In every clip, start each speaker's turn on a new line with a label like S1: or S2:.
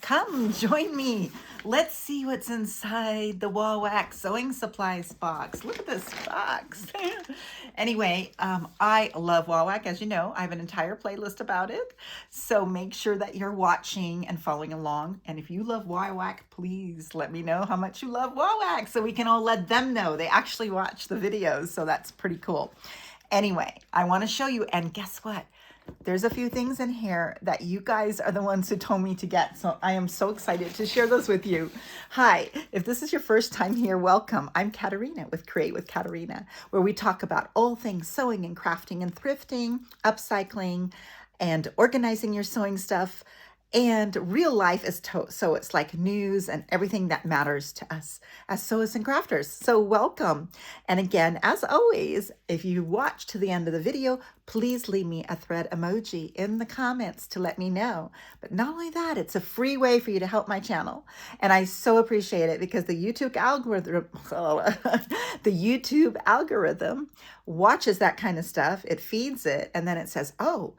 S1: Come join me. Let's see what's inside the WAWAK sewing supplies box. Look at this box. Anyway, I love WAWAK. As you know, I have an entire playlist about it. So make sure that you're watching and following along. And if you love WAWAK, please let me know how much you love WAWAK so we can all let them know. They actually watch the videos, so that's pretty cool. Anyway, I want to show you, and guess what? There's a few things in here that you guys are the ones who told me to get. So I am so excited to share those with you. Hi, if this is your first time here, welcome. I'm Katerina with Create with Katerina, where we talk about all things sewing and crafting and thrifting, upcycling, and organizing your sewing stuff. And real life is so it's like news and everything that matters to us as sewers and crafters. So welcome. And again, as always, if you watch to the end of the video, please leave me a thread emoji in the comments to let me know. But not only that, it's a free way for you to help my channel. And I so appreciate it because the YouTube algorithm watches that kind of stuff. It feeds it and then it says, oh,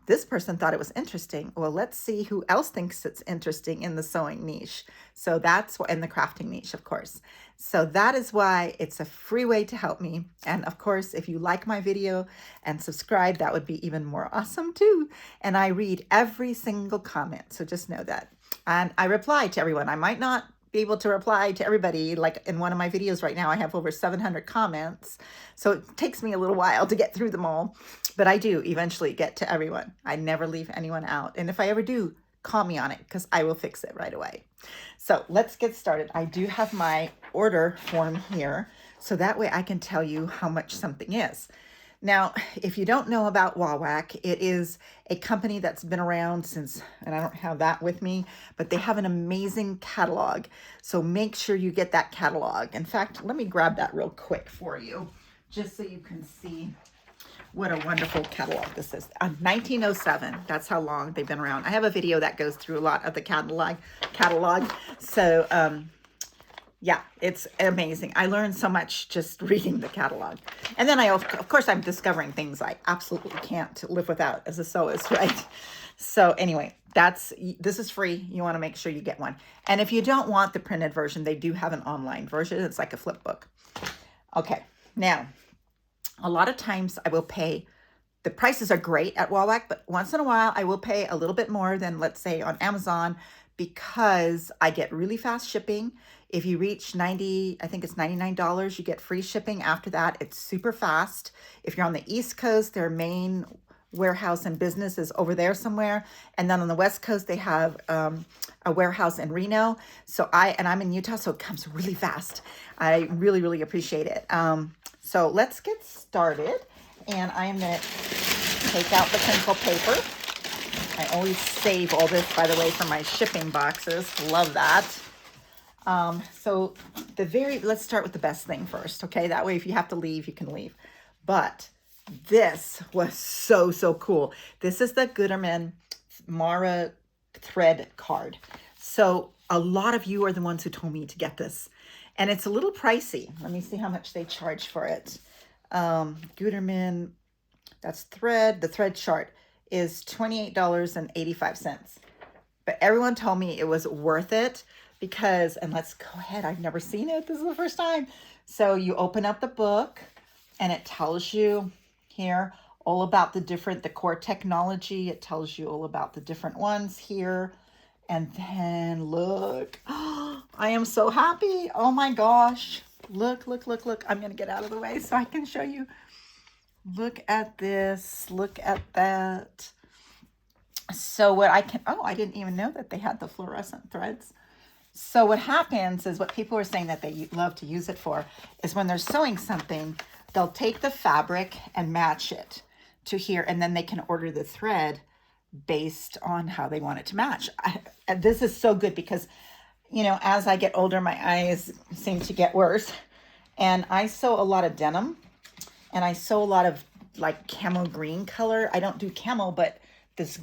S1: this person thought it was interesting. Well, let's see who else thinks it's interesting in the sewing niche. So that's what, in the crafting niche, of course. So that is why it's a free way to help me. And of course, if you like my video and subscribe, that would be even more awesome too. And I read every single comment. So just know that. And I reply to everyone. I might not be able to reply to everybody. Like in one of my videos right now, I have over 700 comments. So it takes me a little while to get through them all, but I do eventually get to everyone. I never leave anyone out. And if I ever do, call me on it because I will fix it right away. So let's get started. I do have my order form here, so that way I can tell you how much something is. Now, if you don't know about WAWAK, it is a company that's been around since, and I don't have that with me, but they have an amazing catalog. So make sure you get that catalog. In fact, let me grab that real quick for you, just so you can see what a wonderful catalog this is. 1907, that's how long they've been around. I have a video that goes through a lot of the catalog. So, yeah, it's amazing. I learned so much just reading the catalog. And then of course, I'm discovering things I absolutely can't live without as a sewist, right? So anyway, this is free. You want to make sure you get one. And if you don't want the printed version, they do have an online version. It's like a flip book. Okay, now, a lot of times I will pay, the prices are great at WAWAK, but once in a while I will pay a little bit more than, let's say, on Amazon, because I get really fast shipping. If you reach I think it's $99, you get free shipping. After that, it's super fast. If you're on the East Coast, their main warehouse and business is over there somewhere. And then on the West Coast, they have a warehouse in Reno. And I'm in Utah, so it comes really fast. I really, really appreciate it. So let's get started. And I am going to take out the crinkle paper. I always save all this, by the way, for my shipping boxes. Love that. So let's start with the best thing first, okay? That way, if you have to leave, you can leave. But this was so, so cool. This is the Gutermann Mara thread card. So a lot of you are the ones who told me to get this. And it's a little pricey. Let me see how much they charge for it. Gutermann, that's thread. The thread chart is $28.85. But everyone told me it was worth it because, and let's go ahead, I've never seen it. This is the first time. So you open up the book and it tells you here all about the core technology. It tells you all about the different ones here. And then look, I am so happy. Oh my gosh. Look. I'm going to get out of the way so I can show you. Look at this. Look at that. So I didn't even know that they had the fluorescent threads. So what happens is, what people are saying that they love to use it for is when they're sewing something, they'll take the fabric and match it to here, and then they can order the thread based on how they want it to match. This is so good because, you know, as I get older, my eyes seem to get worse. And I sew a lot of denim, and I sew a lot of like camo green color. I don't do camo, but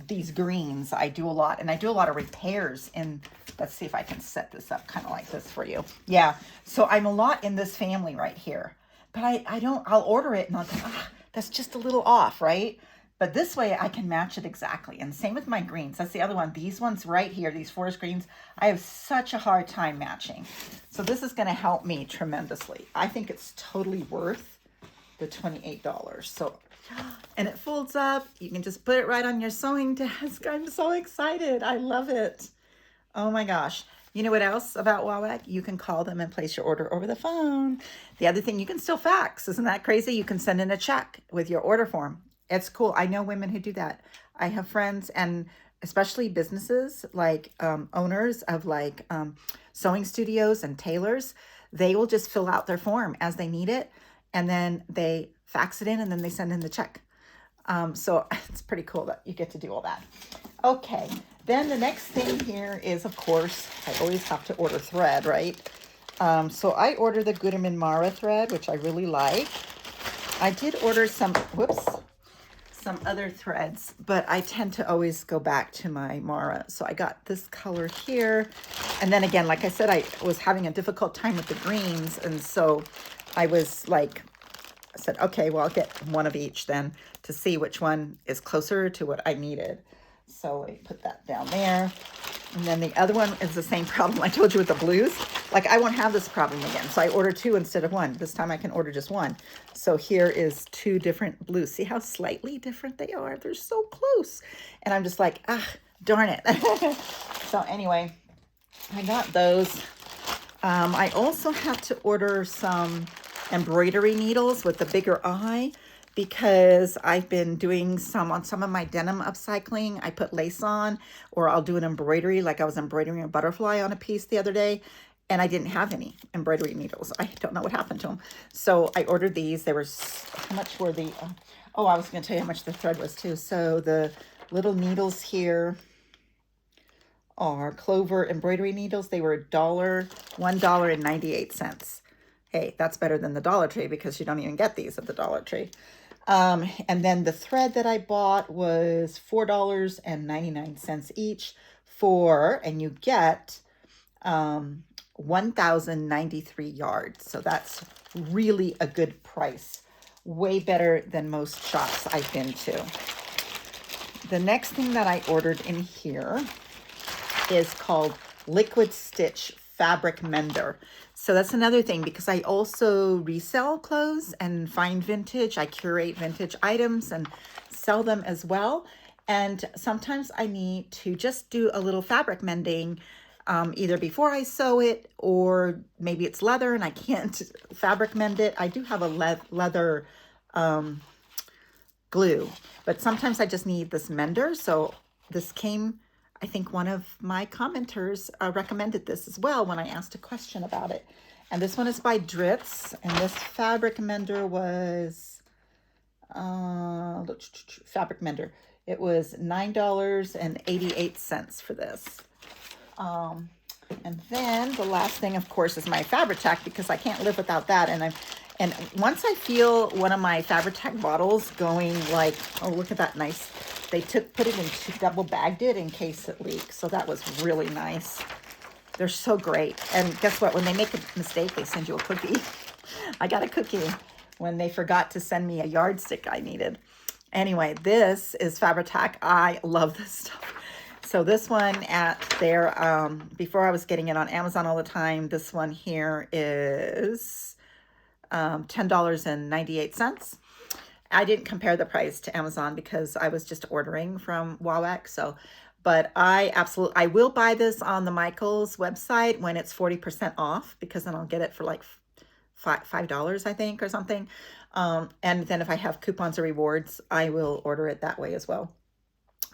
S1: these greens I do a lot, and I do a lot of repairs in, let's see if I can set this up kind of like this for you. Yeah, so I'm a lot in this family right here, but I'll order it and I'll go, that's just a little off, right? But this way I can match it exactly. And same with my greens. That's the other one. These ones right here, these forest greens, I have such a hard time matching. So this is going to help me tremendously. I think it's totally worth the $28. So, and it folds up. You can just put it right on your sewing desk. I'm so excited. I love it. Oh my gosh. You know what else about WAWAK? You can call them and place your order over the phone. The other thing, you can still fax. Isn't that crazy? You can send in a check with your order form. It's cool. I know women who do that. I have friends, and especially businesses, like owners of like sewing studios and tailors. They will just fill out their form as they need it, and then they fax it in, and then they send in the check. So it's pretty cool that you get to do all that. Okay, then the next thing here is, of course, I always have to order thread, right? So I ordered the Gutermann Mara thread, which I really like. I did order some other threads, but I tend to always go back to my Mara. So I got this color here. And then again, like I said, I was having a difficult time with the greens. And so I was like, I said, okay, well, I'll get one of each then to see which one is closer to what I needed. So I put that down there. And then the other one is the same problem I told you with the blues. Like, I won't have this problem again. So I ordered two instead of one. This time I can order just one. So here is two different blues. See how slightly different they are? They're so close. And I'm just like, ah, darn it. So anyway, I got those. I also had to order some embroidery needles with the bigger eye, because I've been doing some on some of my denim upcycling. I put lace on, or I'll do an embroidery, like I was embroidering a butterfly on a piece the other day, and I didn't have any embroidery needles. I don't know what happened to them. So I ordered these. They were, how much were the, oh, I was going to tell you how much the thread was too. So the little needles here are Clover embroidery needles. They were $1.98. Hey, that's better than the Dollar Tree, because you don't even get these at the Dollar Tree. And then the thread that I bought was $4.99 each for, and you get 1,093 yards. So that's really a good price. Way better than most shops I've been to. The next thing that I ordered in here is called Liquid Stitch Fabric Mender. So that's another thing, because I also resell clothes and find vintage. I curate vintage items and sell them as well. And sometimes I need to just do a little fabric mending, either before I sew it, or maybe it's leather and I can't fabric mend it. I do have a leather glue, but sometimes I just need this mender. So this came, I think one of my commenters recommended this as well when I asked a question about it. And this one is by Dritz. And this fabric mender was, fabric mender. It was $9.88 for this. And then the last thing, of course, is my Fabri-Tac, because I can't live without that. And once I feel one of my Fabri-Tac bottles going like, oh, look at that nice. They put it into, double bagged it in case it leaks. So that was really nice. They're so great. And guess what? When they make a mistake, they send you a cookie. I got a cookie when they forgot to send me a yardstick I needed. Anyway, this is Fabri-Tac. I love this stuff. So this one at their, before I was getting it on Amazon all the time, this one here is $10.98. I didn't compare the price to Amazon because I was just ordering from WAWAK. So, but I will buy this on the Michaels website when it's 40% off, because then I'll get it for like $5, I think, or something. And then if I have coupons or rewards, I will order it that way as well.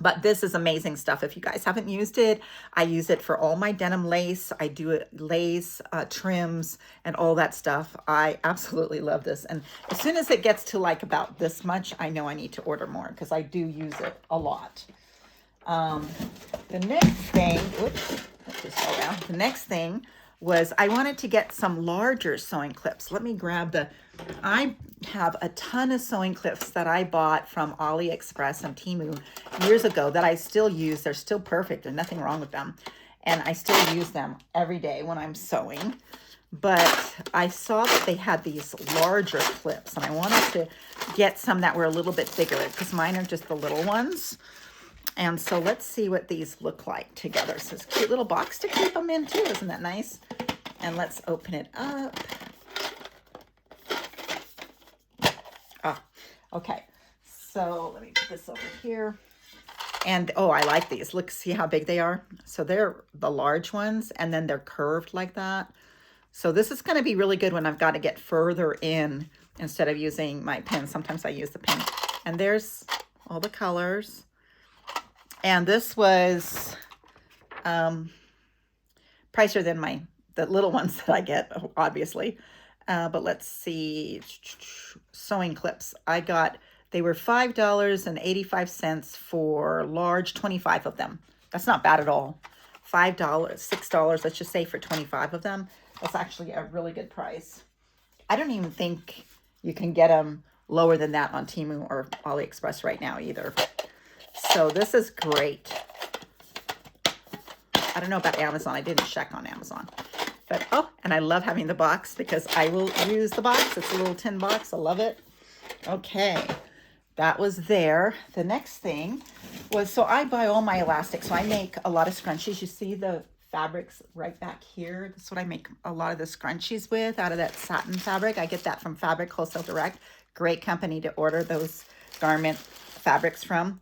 S1: But this is amazing stuff. If you guys haven't used it, I use it for all my denim lace. I do it lace, trims, and all that stuff. I absolutely love this. And as soon as it gets to like about this much, I know I need to order more, because I do use it a lot. The next thing, whoops, let's just go around. The next thing was I wanted to get some larger sewing clips. Let me grab I have a ton of sewing clips that I bought from AliExpress and Temu years ago that I still use. They're still perfect. There's nothing wrong with them. And I still use them every day when I'm sewing. but I saw that they had these larger clips, and I wanted to get some that were a little bit bigger because mine are just the little ones. And so let's see what these look like together. So it's a cute little box to keep them in too. Isn't that nice? And let's open it up. Ah, okay. So let me put this over here. And oh, I like these. Look, see how big they are? So they're the large ones, and then they're curved like that. So this is going to be really good when I've got to get further in instead of using my pen. Sometimes I use the pen. And there's all the colors. And this was pricier than the little ones that I get, obviously. But let's see. Sewing clips. They were $5.85 for large, 25 of them. That's not bad at all. $5, $6, let's just say, for 25 of them. That's actually a really good price. I don't even think you can get them lower than that on Temu or AliExpress right now either. So this is great. I don't know about Amazon. I didn't check on Amazon. But, oh, and I love having the box because I will use the box. It's a little tin box. I love it. Okay. That was there. The next thing was, so I buy all my elastics. So I make a lot of scrunchies. You see the fabrics right back here. That's what I make a lot of the scrunchies with, out of that satin fabric. I get that from Fabric Wholesale Direct. Great company to order those garment fabrics from.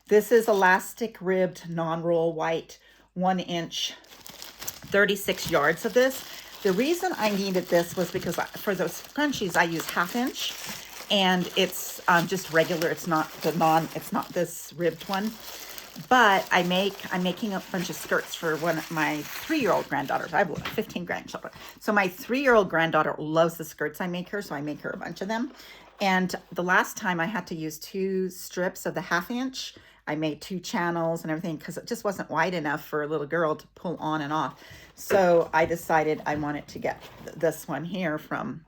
S1: This is elastic ribbed non-roll white, 1 inch, 36 yards of this. The reason I needed this was because for those scrunchies I use 1/2 inch. And it's just regular. It's not this ribbed one. But I'm making a bunch of skirts for one of my 3-year-old granddaughters. I have 15 grandchildren. So my 3-year-old granddaughter loves the skirts I make her, so I make her a bunch of them. And the last time I had to use 2 strips of the 1/2 inch. I made 2 channels and everything because it just wasn't wide enough for a little girl to pull on and off. So I decided I wanted to get this one here from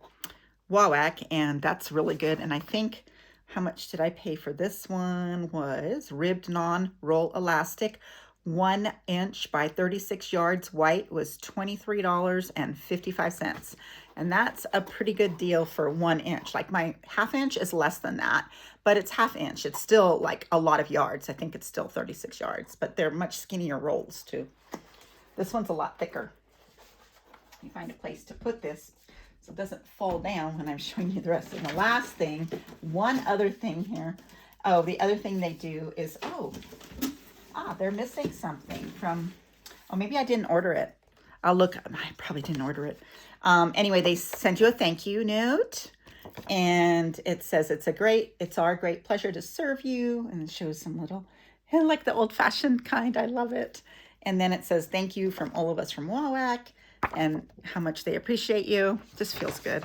S1: WAWAK, and that's really good. And I think, how much did I pay for this one? Was ribbed non-roll elastic, 1 inch by 36 yards white, was $23.55. And that's a pretty good deal for 1 inch. Like my 1/2 inch is less than that, but it's 1/2 inch. It's still like a lot of yards. I think it's still 36 yards, but they're much skinnier rolls too. This one's a lot thicker. You find a place to put this so it doesn't fall down when I'm showing you the rest. And the last thing, one other thing here. Oh, the other thing they do is, they're missing something from, maybe I didn't order it. I'll look, I probably didn't order it. Anyway, they send you a thank you note, and it says, it's our great pleasure to serve you. And it shows some little, and like the old fashioned kind, I love it. And then it says, thank you from all of us from WAWAK, and how much they appreciate you. Just feels good.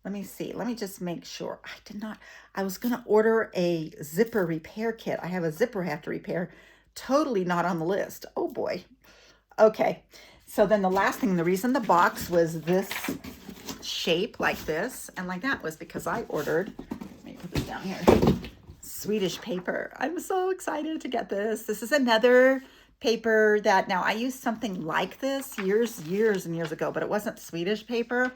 S1: Let me see. Let me just make sure. I was going to order a zipper repair kit. I have a zipper I have to repair. Totally not on the list. Oh boy. Okay. So then the last thing, the reason the box was this shape like this and like that was because I ordered, let me put this down here, Swedish paper. I'm so excited to get this. This is another paper that, now I used something like this years and years ago, but it wasn't Swedish paper.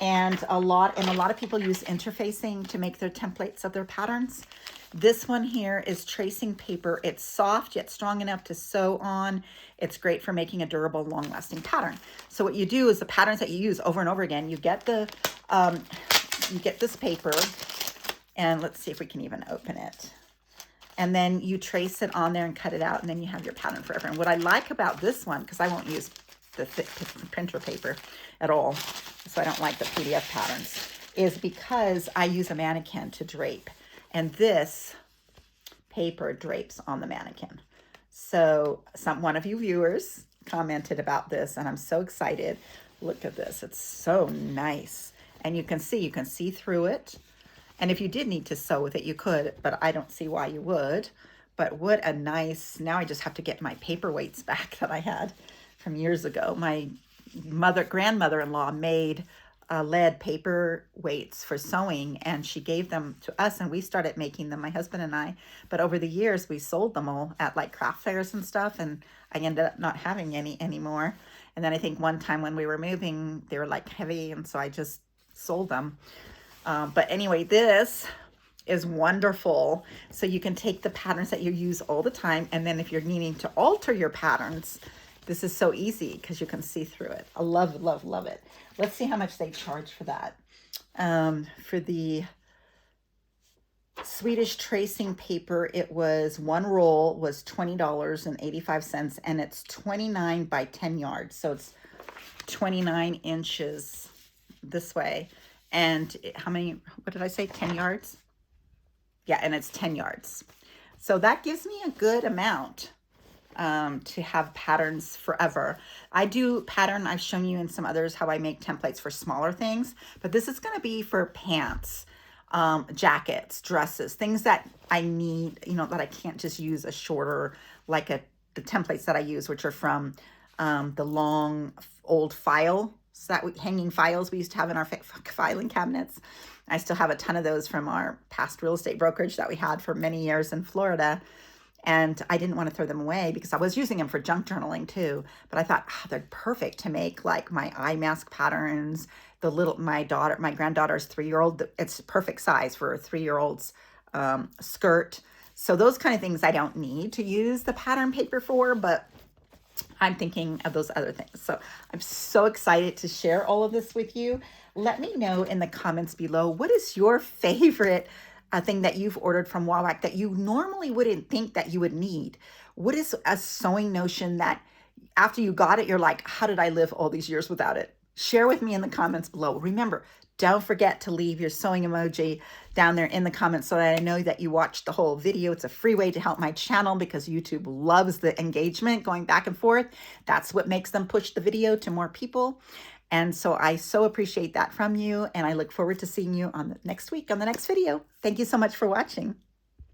S1: And a lot of people use interfacing to make their templates of their patterns. This one here is tracing paper. It's soft yet strong enough to sew on. It's great for making a durable, long-lasting pattern. So what you do is the patterns that you use over and over again, you get this paper, and let's see if we can even open it. And then you trace it on there and cut it out, and then you have your pattern forever. And what I like about this one, because I won't use the thick printer paper at all, so I don't like the PDF patterns, is because I use a mannequin to drape. And this paper drapes on the mannequin. So one of you viewers commented about this, and I'm so excited. Look at this. It's so nice. And you can see through it. And if you did need to sew with it, you could, but I don't see why you would. But what a nice, now I just have to get my paperweights back that I had from years ago. My grandmother-in-law made lead paper weights for sewing, and she gave them to us, and we started making them, my husband and I. But over the years, we sold them all at like craft fairs and stuff, and I ended up not having any anymore. And then I think one time when we were moving, they were like heavy, and so I just sold them. But anyway, this is wonderful. So you can take the patterns that you use all the time, and then if you're needing to alter your patterns, this is so easy because you can see through it. I love, love, love it. Let's see how much they charge for that. For the Swedish tracing paper, it was, one roll was $20.85, and it's 29 by 10 yards. So it's 29 inches this way. And how many, what did I say, 10 yards? Yeah, and it's 10 yards. So that gives me a good amount to have patterns forever. I do pattern, I've shown you in some others how I make templates for smaller things, but this is going to be for pants, jackets, dresses, things that I need, you know, that I can't just use a shorter, like the templates that I use, which are from the long old files, hanging files we used to have in our filing cabinets. I still have a ton of those from our past real estate brokerage that we had for many years in Florida. And I didn't want to throw them away because I was using them for junk journaling too. But I thought, oh, they're perfect to make like my eye mask patterns. My granddaughter's 3-year-old, it's perfect size for a 3-year-old's skirt. So those kind of things I don't need to use the pattern paper for, but I'm thinking of those other things. So I'm so excited to share all of this with you. Let me know in the comments below, what is your favorite thing that you've ordered from WAWAK that you normally wouldn't think that you would need? What is a sewing notion that after you got it, you're like, how did I live all these years without it? Share with me in the comments below. Remember, don't forget to leave your sewing emoji down there in the comments so that I know that you watched the whole video. It's a free way to help my channel because YouTube loves the engagement going back and forth. That's what makes them push the video to more people. And so I so appreciate that from you. And I look forward to seeing you on next week on the next video. Thank you so much for watching.